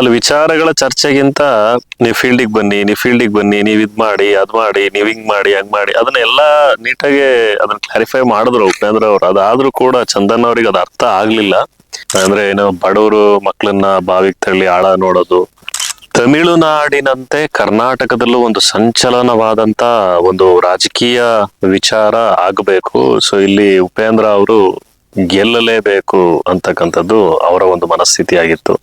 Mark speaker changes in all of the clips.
Speaker 1: ಅಲ್ಲಿ ವಿಚಾರಗಳ ಚರ್ಚೆಗಿಂತ ನೀವು ಫೀಲ್ಡಿಗೆ ಬನ್ನಿ, ನೀವ್ ಇದ್ ಮಾಡಿ, ಅದ್ ಮಾಡಿ, ನೀವ್ ಹಿಂಗ್ ಮಾಡಿ, ಹಂಗ್ ಮಾಡಿ, ಅದನ್ನೆಲ್ಲಾ ನೀಟಾಗಿ ಅದನ್ನ ಕ್ಲಾರಿಫೈ ಮಾಡಿದ್ರು ಉಪೇಂದ್ರ ಅವ್ರು. ಅದಾದ್ರೂ ಕೂಡ ಚಂದನ್ ಅವ್ರಿಗೆ ಅದ್ ಅರ್ಥ ಆಗ್ಲಿಲ್ಲ. ಅಂದ್ರೆ ಏನೋ ಬಡವರು ಮಕ್ಕಳನ್ನ ಬಾವಿಗೆ ತಳ್ಳಿ ಆಳ ನೋಡೋದು. ತಮಿಳುನಾಡಿನಂತೆ ಕರ್ನಾಟಕದಲ್ಲೂ ಒಂದು ಸಂಚಲನವಾದಂತ ಒಂದು ರಾಜಕೀಯ ವಿಚಾರ ಆಗಬೇಕು. ಸೊ ಇಲ್ಲಿ ಉಪೇಂದ್ರ ಅವರು ಗೆಲ್ಲಲೇಬೇಕು ಅಂತಕ್ಕಂಥದ್ದು ಅವರ ಒಂದು ಮನಸ್ಥಿತಿ ಆಗಿತ್ತು.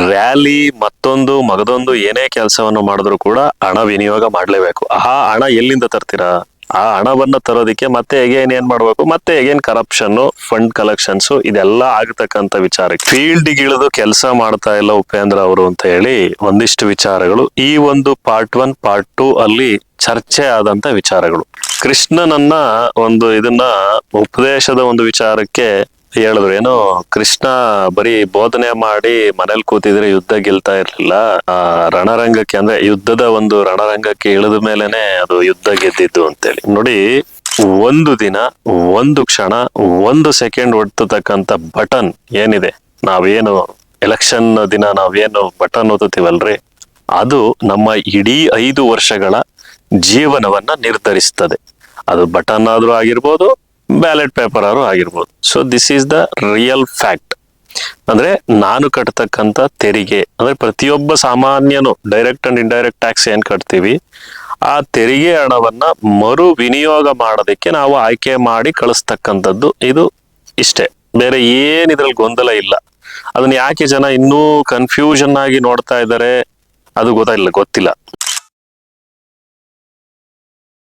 Speaker 1: ರ್ಯಾಲಿ ಮತ್ತೊಂದು ಮಗದೊಂದು ಏನೇ ಕೆಲಸವನ್ನು ಮಾಡಿದ್ರು ಕೂಡ ಹಣ ವಿನಿಯೋಗ ಮಾಡ್ಲೇಬೇಕು. ಆ ಹಣ ಎಲ್ಲಿಂದ ತರ್ತೀರಾ? ಆ ಹಣವನ್ನ ತರೋದಿಕ್ಕೆ ಮತ್ತೆ ಎಗೇನ್ ಏನ್ ಮಾಡ್ಬೇಕು, ಮತ್ತೆ ಎಗೇನ್ ಕರಪ್ಷನ್, ಫಂಡ್ ಕಲೆಕ್ಷನ್ಸ್, ಇದೆಲ್ಲ ಆಗತಕ್ಕಂತ ವಿಚಾರ. ಫೀಲ್ಡ್ ಇಳಿದು ಕೆಲಸ ಮಾಡ್ತಾ ಇಲ್ಲ ಉಪೇಂದ್ರ ಅವರು ಅಂತ ಹೇಳಿ ಒಂದಿಷ್ಟು ವಿಚಾರಗಳು ಈ ಒಂದು ಪಾರ್ಟ್ 1 ಪಾರ್ಟ್ 2 ಅಲ್ಲಿ ಚರ್ಚೆ ಆದಂತ ವಿಚಾರಗಳು. ಕೃಷ್ಣನನ್ನ ಒಂದು ಇದನ್ನ ಉಪದೇಶದ ಒಂದು ವಿಚಾರಕ್ಕೆ ಹೇಳಿದ್ರು. ಏನೋ ಕೃಷ್ಣ ಬರೀ ಬೋಧನೆ ಮಾಡಿ ಮನೇಲಿ ಕೂತಿದ್ರೆ ಯುದ್ಧ ಗೆಲ್ತಾ ಇರ್ಲಿಲ್ಲ, ಆ ರಣರಂಗಕ್ಕೆ ಅಂದ್ರೆ ಯುದ್ಧದ ಒಂದು ರಣರಂಗಕ್ಕೆ ಇಳಿದ ಮೇಲೆನೆ ಅದು ಯುದ್ಧ ಗೆದ್ದಿದ್ದು ಅಂತೇಳಿ. ನೋಡಿ, ಒಂದು ದಿನ, ಒಂದು ಕ್ಷಣ, ಒಂದು ಸೆಕೆಂಡ್ ಒತ್ತತಕ್ಕಂತ ಬಟನ್ ಏನಿದೆ, ನಾವೇನು ಎಲೆಕ್ಷನ್ ದಿನ ನಾವೇನು ಬಟನ್ ಒತ್ತುತ್ತೀವಲ್ರಿ, ಅದು ನಮ್ಮ ಇಡೀ 5 ವರ್ಷಗಳ ಜೀವನವನ್ನ ನಿರ್ಧರಿಸ್ತದೆ. ಅದು ಬಟನ್ ಆದ್ರೂ ಆಗಿರ್ಬೋದು, ಬ್ಯಾಲೆಟ್ ಪೇಪರ್ ಆದ್ರೂ ಆಗಿರ್ಬೋದು. So this is the real fact. ಅಂದ್ರೆ ನಾನು ಕಟ್ಟತಕ್ಕಂತ ತೆರಿಗೆ, ಅಂದ್ರೆ ಪ್ರತಿಯೊಬ್ಬ ಸಾಮಾನ್ಯನು ಡೈರೆಕ್ಟ್ ಅಂಡ್ ಇಂಡೈರೆಕ್ಟ್ ಟ್ಯಾಕ್ಸ್ ಏನ್ ಕಟ್ತೀವಿ, ಆ ತೆರಿಗೆ ಹಣವನ್ನ ಮರು ವಿನಿಯೋಗ ಮಾಡೋದಕ್ಕೆ ನಾವು ಆಯ್ಕೆ ಮಾಡಿ ಕಳಿಸ್ತಕ್ಕಂಥದ್ದು ಇದು. ಇಷ್ಟೇ, ಬೇರೆ ಏನ್ ಇದ್ರಲ್ಲಿ ಗೊಂದಲ ಇಲ್ಲ. ಅದನ್ನ ಯಾಕೆ ಜನ ಇನ್ನೂ ಕನ್ಫ್ಯೂಷನ್ ಆಗಿ ನೋಡ್ತಾ ಇದ್ದಾರೆ ಅದು ಗೊತ್ತಿಲ್ಲ.